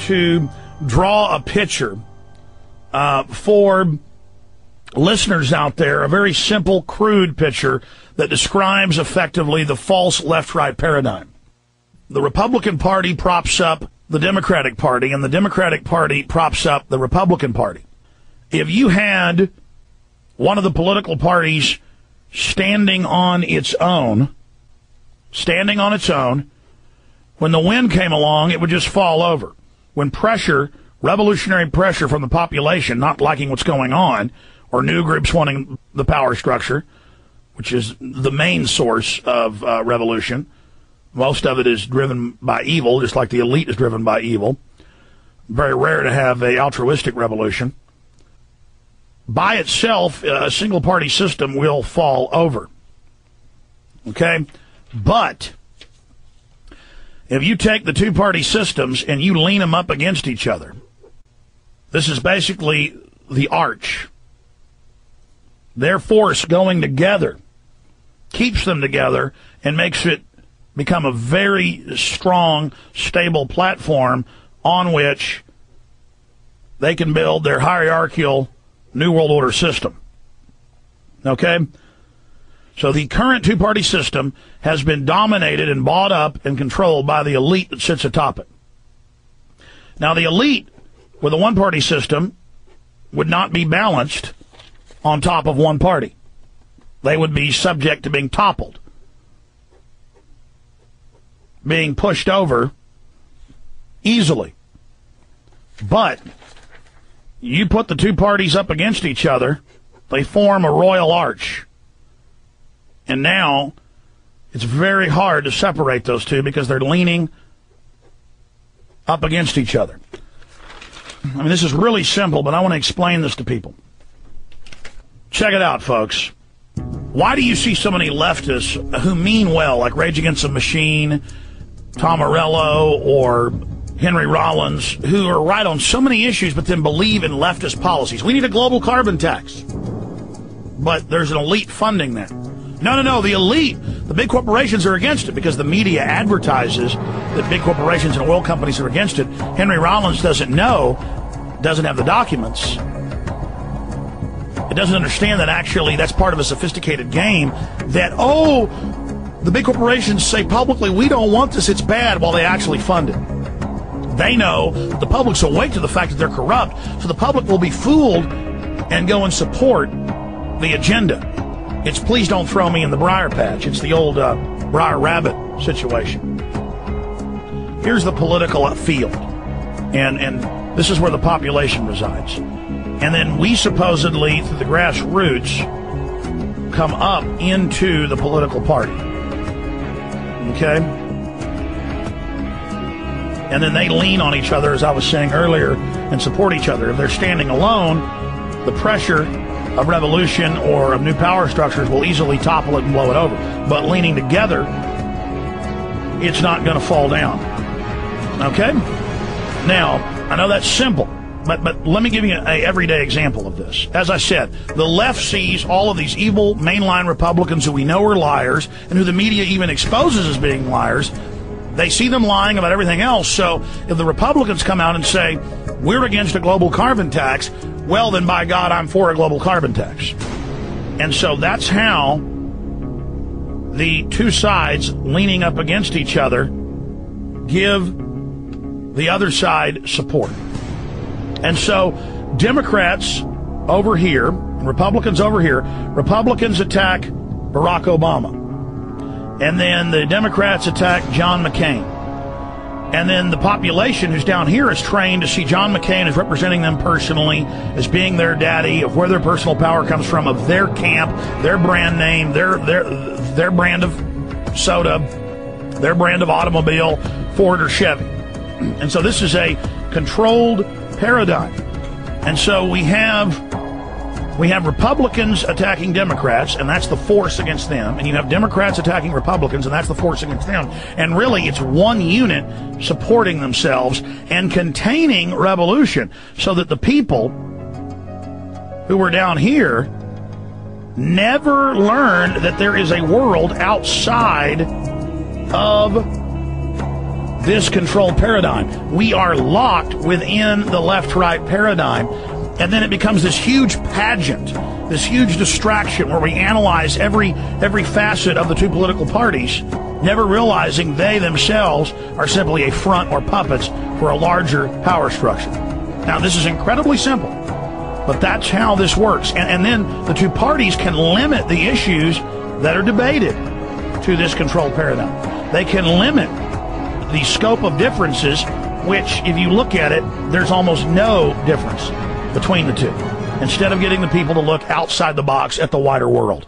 to draw a picture for listeners out there, a very simple, crude picture that describes effectively the false left-right paradigm. The Republican Party props up the Democratic Party, and the Democratic Party props up the Republican Party. If you had one of the political parties standing on its own, when the wind came along, it would just fall over. When pressure, revolutionary pressure from the population not liking what's going on, or new groups wanting the power structure, which is the main source of revolution. Most of it is driven by evil, just like the elite is driven by evil. Very rare to have an altruistic revolution. By itself, a single-party system will fall over. Okay? But if you take the two-party systems and you lean them up against each other, this is basically the arch. Their force going together keeps them together and makes it become a very strong, stable platform on which they can build their hierarchical New World Order system. Okay? So the current two-party system has been dominated and bought up and controlled by the elite that sits atop it. Now, the elite with a one-party system would not be balanced on top of one party. They would be subject to being toppled, being pushed over easily. But you put the two parties up against each other, they form a royal arch. And now it's very hard to separate those two because they're leaning up against each other. I mean, this is really simple, but I want to explain this to people. Check it out, folks. Why do you see so many leftists who mean well, like Rage Against the Machine, Tom Morello, or Henry Rollins, who are right on so many issues but then believe in leftist policies? We need a global carbon tax. But there's an elite funding that. No, the elite, the big corporations are against it because the media advertises that big corporations and oil companies are against it. Henry Rollins doesn't know, doesn't have the documents. It doesn't understand that actually that's part of a sophisticated game that, the big corporations say publicly, we don't want this, it's bad, while they actually fund it. They know that the public's awake to the fact that they're corrupt, so the public will be fooled and go and support the agenda. It's please don't throw me in the briar patch. It's the old briar rabbit situation. Here's the political field, and this is where the population resides. And then we supposedly, through the grassroots, come up into the political party. Okay? And then they lean on each other, as I was saying earlier, and support each other. If they're standing alone, the pressure of revolution or of new power structures will easily topple it and blow it over. But leaning together, it's not going to fall down. Okay? Now, I know that's simple. But let me give you an everyday example of this. As I said, the left sees all of these evil mainline Republicans who we know are liars and who the media even exposes as being liars. They see them lying about everything else. So if the Republicans come out and say, we're against a global carbon tax, well, then by God, I'm for a global carbon tax. And so that's how the two sides leaning up against each other give the other side support. And so Democrats over here, Republicans over here, Republicans attack Barack Obama. And then the Democrats attack John McCain. And then the population who's down here is trained to see John McCain as representing them personally, as being their daddy, of where their personal power comes from, of their camp, their brand name, their brand of soda, their brand of automobile, Ford or Chevy. And so this is a controlled paradigm. And so we have Republicans attacking Democrats, and that's the force against them. And you have Democrats attacking Republicans, and that's the force against them. And really, it's one unit supporting themselves and containing revolution, so that the people who were down here never learned that there is a world outside of this controlled paradigm. We are locked within the left-right paradigm, and then it becomes this huge pageant, this huge distraction where we analyze every facet of the two political parties, never realizing they themselves are simply a front or puppets for a larger power structure. Now, this is incredibly simple, but that's how this works. And then the two parties can limit the issues that are debated to this controlled paradigm. They can limit the scope of differences, which, if you look at it, there's almost no difference between the two, instead of getting the people to look outside the box at the wider world.